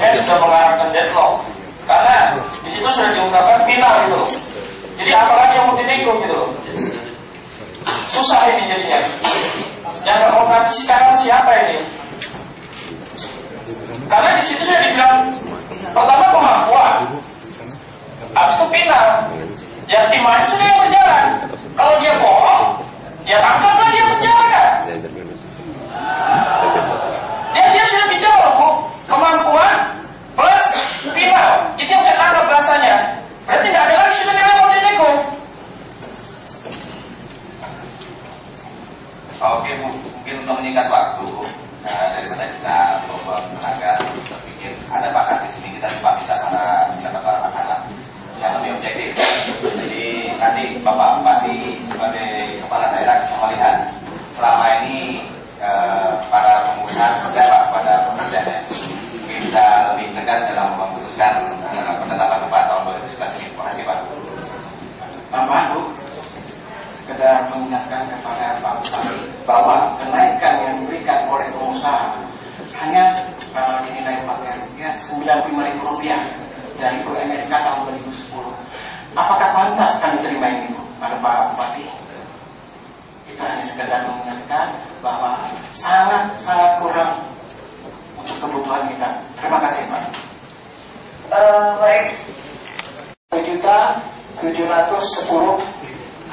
dokumen sudah mengarahkan deadlock, karena di situ sudah diungkapkan final gitu loh. Jadi apalagi yang mau dinego gitu loh. Susah ini jadinya. Yang nggak mau ngaji sekarang siapa ini? Karena di situ sudah dibilang pertama kemampuan, habis itu final. Yang timnya sudah yang berjalan. Kalau dia bohong, ya tangkaplah dia penjara kan? Dia sudah bicara bu, kemampuan plus final. Itu yang saya tangkap bahasanya. Berarti nggak ada lagi sudah yang mau dinego. Oke Bu, mungkin untuk menyingkat waktu daripada kita membuat tenaga, saya pikir ada pakar di sini, kita coba bisa mendapat para pakar yang lebih objektif. Jadi nanti Bapak Bupati sebagai kepala daerah bisa melihat selama ini para pengusaha seperti apa pada pekerjaannya. Mungkin bisa lebih tegas dalam memutuskan penetapan upah tahun 2011 ini. Terima kasih Pak. Bapak Bu, sekedar mengingatkan kepada Pak Bupati bahwa kenaikan yang diberikan oleh pengusaha hanya dinilai pakaiannya Rp95.000 dari UMSK tahun 2010. Apakah pantas kami terima ini pada Pak Bupati? Kita hanya sekedar mengingatkan bahwa sangat kurang untuk kebutuhan kita. Terima kasih Pak. Baik, 7.710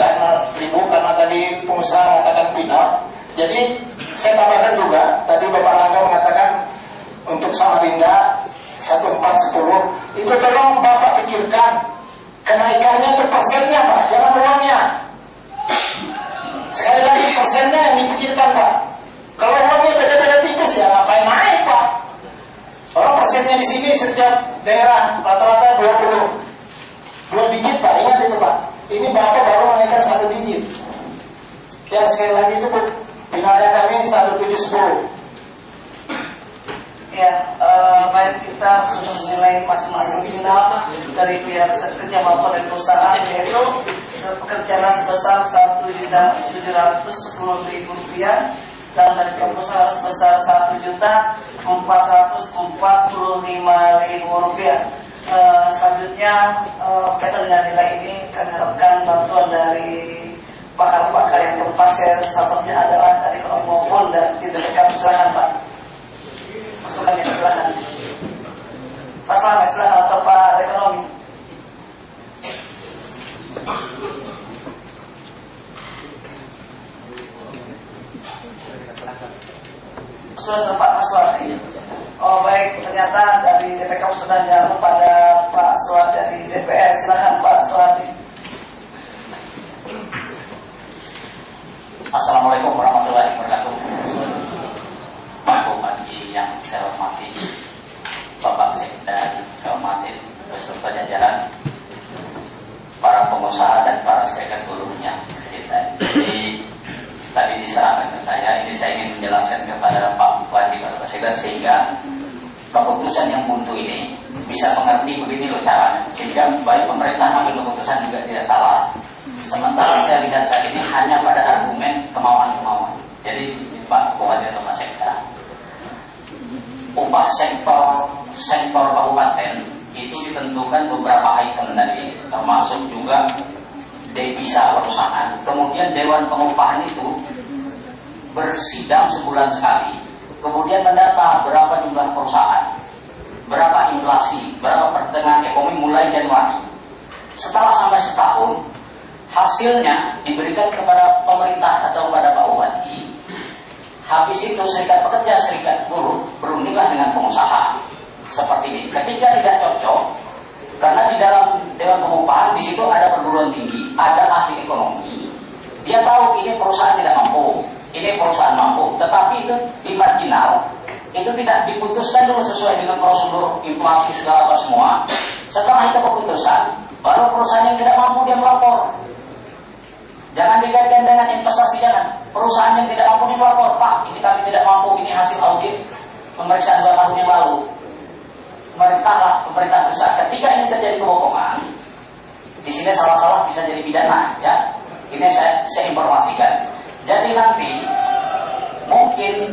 karena tadi pengusaha mengatakan final. Jadi saya tambahkan juga, tadi Bapak Rangga mengatakan untuk Samarinda 1410, itu tolong Bapak pikirkan kenaikannya itu persennya Pak, jangan uangnya. Sekali lagi persennya yang dipikirkan Pak. Kalau uangnya beda-beda tipis ya ngapain naik Pak? Orang persennya di sini setiap daerah rata-rata 2 digit Pak, ingat itu Pak. Ini Bapak baru menaikkan 1 digit. Dan sekali lagi itu finalnya kami 1710. Ya, baik, kita sudah menilai masing-masing final dari pihak kerja maupun dari perusahaan, yaitu pekerjaan sebesar Rp1.710.000 dan dari pengusaha sebesar Rp1.445.000. Selanjutnya berkaitan dengan nilai ini kami harapkan bantuan dari pakar-pakar yang keempat. Salah satunya adalah dari ekonomi maupun dan tidak dekat. Silakan Pak, masukannya silakan. Pak Selamat silakan, atau Pak ekonomi. Sudah sempat Mas Suwardi. Oh baik, ternyata dari DPK sudah jauh pada Pak Suwardi dari DPR. Silakan Pak Suwardi. Assalamualaikum warahmatullahi wabarakatuh. Pak Bupati yang saya hormati, Bapak Sekda yang saya hormati, beserta jajaran, para pengusaha dan para serikat buruhnya. Jadi tadi diserahkan ke saya, ini saya ingin menjelaskan kepada Pak Bupati, Pak Sekda, sehingga keputusan yang buntu ini bisa mengerti begini loh caranya, sehingga baik pemerintah ambil keputusan juga tidak salah. Sementara saya lihat saat ini hanya pada argumen kemauan-kemauan. Jadi Pak Bupati atau Pak Sekda, upah sektor kabupaten itu ditentukan beberapa item tadi, termasuk juga devisa perusahaan. Kemudian Dewan Pengupahan itu bersidang sebulan sekali, kemudian mendata berapa jumlah perusahaan, berapa inflasi, berapa pertengahan ekonomi mulai Januari. Setelah sampai setahun, hasilnya diberikan kepada pemerintah atau kepada Pak Bupati. Habis itu serikat pekerja, serikat buruh berundinglah dengan pengusaha. Seperti ini. Ketika tidak cocok, karena di dalam Dewan Pengupahan di situ ada perguruan tinggi, ada ahli ekonomi. Dia tahu ini perusahaan tidak mampu, ini perusahaan mampu, tetapi itu di marginal itu tidak diputuskan dulu sesuai dengan prosedur inflasi segala apa semua. Setelah itu keputusan, baru perusahaan yang tidak mampu dia melapor. Jangan dikaitkan dengan investasi, jangan. Perusahaan yang tidak mampu dia melapor, Pak, ini kami tidak mampu, ini hasil audit pemeriksaan 2 tahun yang lalu. Pemerintah besar. Ketika ini terjadi kebohongan, di sini salah-salah bisa jadi pidana, ya. Ini saya informasikan. Jadi nanti mungkin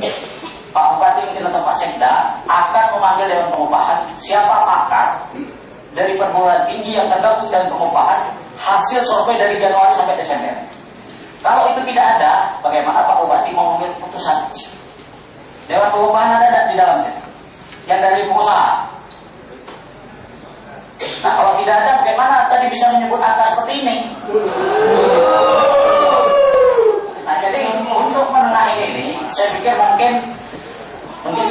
Pak Bupati mungkin atau Pak Sekda akan memanggil Dewan Pengupahan siapa pakar dari perguruan tinggi yang tergabung dan pengupahan hasil survei dari Januari sampai Desember. Kalau itu tidak ada, bagaimana Pak Bupati mau membuat keputusan? Dewan Pengupahan ada di dalam situ yang dari pengusaha. Nah kalau tidak ada, bagaimana tadi bisa menyebut angka seperti ini? Nah jadi untuk menengahi ini, saya pikir mungkin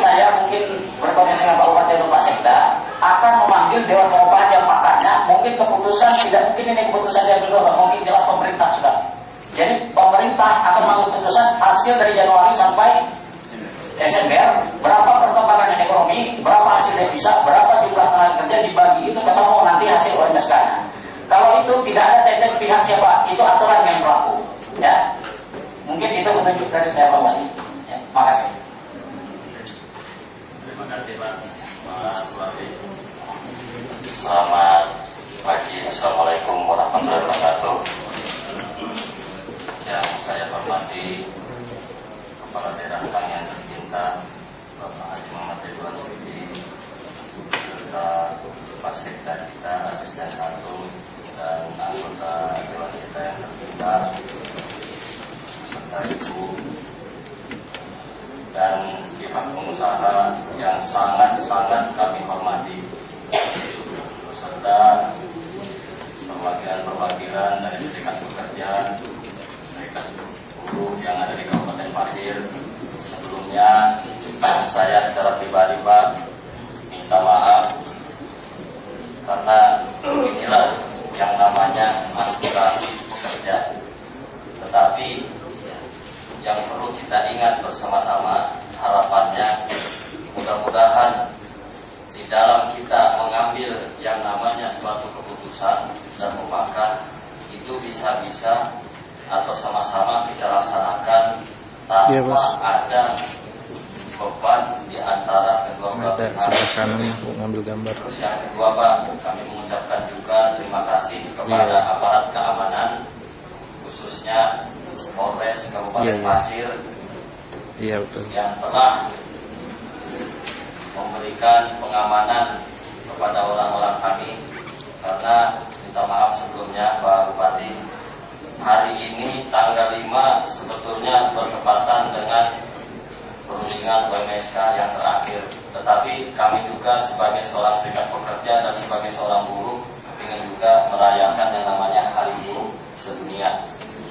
saya berkoordinasi dengan Pak Bupati atau Pak Sekda akan memanggil Dewan Pengupahan yang pakarnya. Mungkin keputusan tidak mungkin ini keputusan yang kedua, mungkin jelas pemerintah sudah. Jadi pemerintah akan mengambil keputusan hasil dari Januari sampai Desember, berapa perkembangan ekonomi, berapa hasil devisa, berapa jumlah tenaga kerja dibagi, itu ketemu nanti hasil UMSK-nya. Kalau itu tidak ada tender pihak siapa, itu aturan yang berlaku. Ya, mungkin itu petunjuk dari saya Pak Bupati. Ya, makasih. Terima kasih Pak Suwardi. Selamat pagi, Assalamualaikum warahmatullahi wabarakatuh. Yang saya hormati Kepala Daerah kami yang tercinta Bapak Haji Muhammad Ridwan Sidi, serta Pak Sekda kita, asisten 1 dan anggota dewan kita yang tercinta, serta Ibu dan pihak pengusaha yang sangat-sangat kami hormati, serta perwakilan-perwakilan dari serikat pekerja, serikat buruh yang ada di Kabupaten Pasir. Sebelumnya saya secara pribadi Pak minta maaf karena inilah yang namanya aspirasi pekerja. Tetapi yang perlu kita ingat bersama-sama, harapannya mudah-mudahan di dalam kita mengambil yang namanya suatu keputusan dan mufakat itu bisa-bisa atau sama-sama kita laksanakan tanpa ada beban di antara kedua belah pihak. Mengambil gambar. Terus yang kedua Pak, kami mengucapkan juga terima kasih kepada aparat keamanan, khususnya Polres Kabupaten Pasir yang telah memberikan pengamanan kepada orang-orang kami. Karena minta maaf sebelumnya Pak Bupati, hari ini tanggal 5 sebetulnya bertepatan dengan perundingan UMSK yang terakhir. Tetapi kami juga sebagai seorang serikat pekerja dan sebagai seorang buruh ingin juga merayakan yang namanya Hari Buruh Sedunia.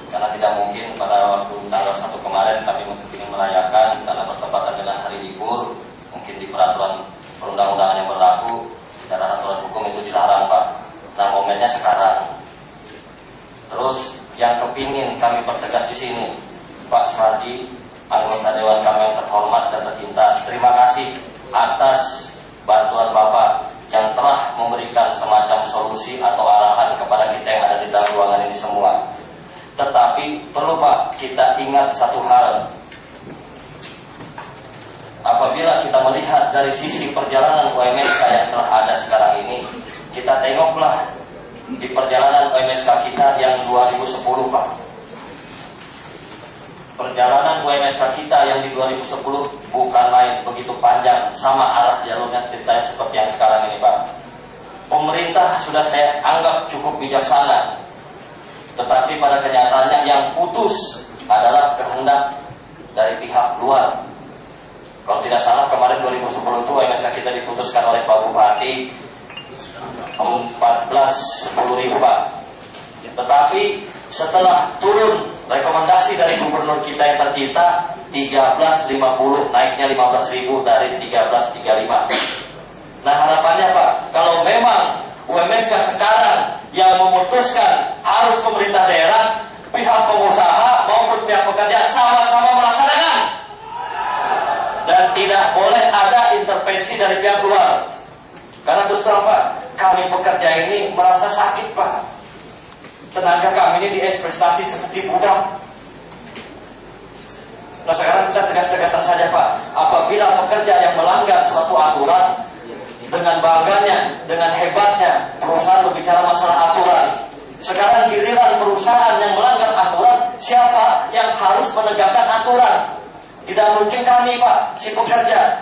Karena tidak mungkin pada waktu tanggal 1 kemarin kami ingin merayakan karena bertepatan dengan hari libur. Mungkin di peraturan perundang-undangan yang berlaku secara aturan hukum itu dilarang Pak. Nah momennya sekarang. Terus yang kepingin kami pertegas di sini, Pak Suwardi, anggota Dewan kami yang terhormat dan tercinta, terima kasih atas bantuan Bapak yang telah memberikan semacam solusi atau arahan kepada kita yang ada di dalam ruangan ini semua. Tetapi perlu Pak kita ingat satu hal. Apabila kita melihat dari sisi perjalanan UMSK yang telah ada sekarang ini, kita tengoklah di perjalanan UMSK kita yang 2010 Pak. Perjalanan UMSK kita yang di 2010 bukan main, begitu panjang, sama arah jalurnya ceritanya seperti yang sekarang ini Pak. Pemerintah sudah saya anggap cukup bijaksana, tetapi pada kenyataannya yang putus adalah kehendak dari pihak luar. Kalau tidak salah kemarin 2010 itu UMSK kita diputuskan oleh Pak Bupati 14.10.000 Pak. Tetapi setelah turun rekomendasi dari gubernur kita yang tercinta 13.50, naiknya 15.000 dari 13.35. Nah harapannya Pak, kalau memang UMSK sekarang yang memutuskan harus pemerintah daerah, pihak pengusaha maupun pihak pekerja sama-sama melaksanakan dan tidak boleh ada intervensi dari pihak luar. Karena terus terang Pak, kami pekerja ini merasa sakit Pak. Tenaga kami ini dieksploitasi seperti budak. Nah sekarang kita tegas-tegasan saja Pak, apabila pekerja yang melanggar suatu aturan, dengan bangganya, dengan hebatnya perusahaan berbicara masalah aturan. Sekarang giliran perusahaan yang melanggar aturan, siapa yang harus menegakkan aturan? Tidak mungkin kami Pak, si pekerja.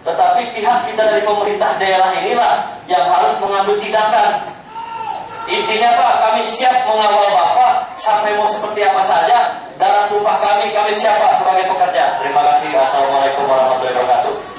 Tetapi pihak kita dari pemerintah daerah inilah yang harus mengambil tindakan. Intinya Pak, kami siap mengawal Bapak sampai mau seperti apa saja. Darah tumpah kami siap Pak sebagai pekerja. Terima kasih. Assalamualaikum warahmatullahi wabarakatuh.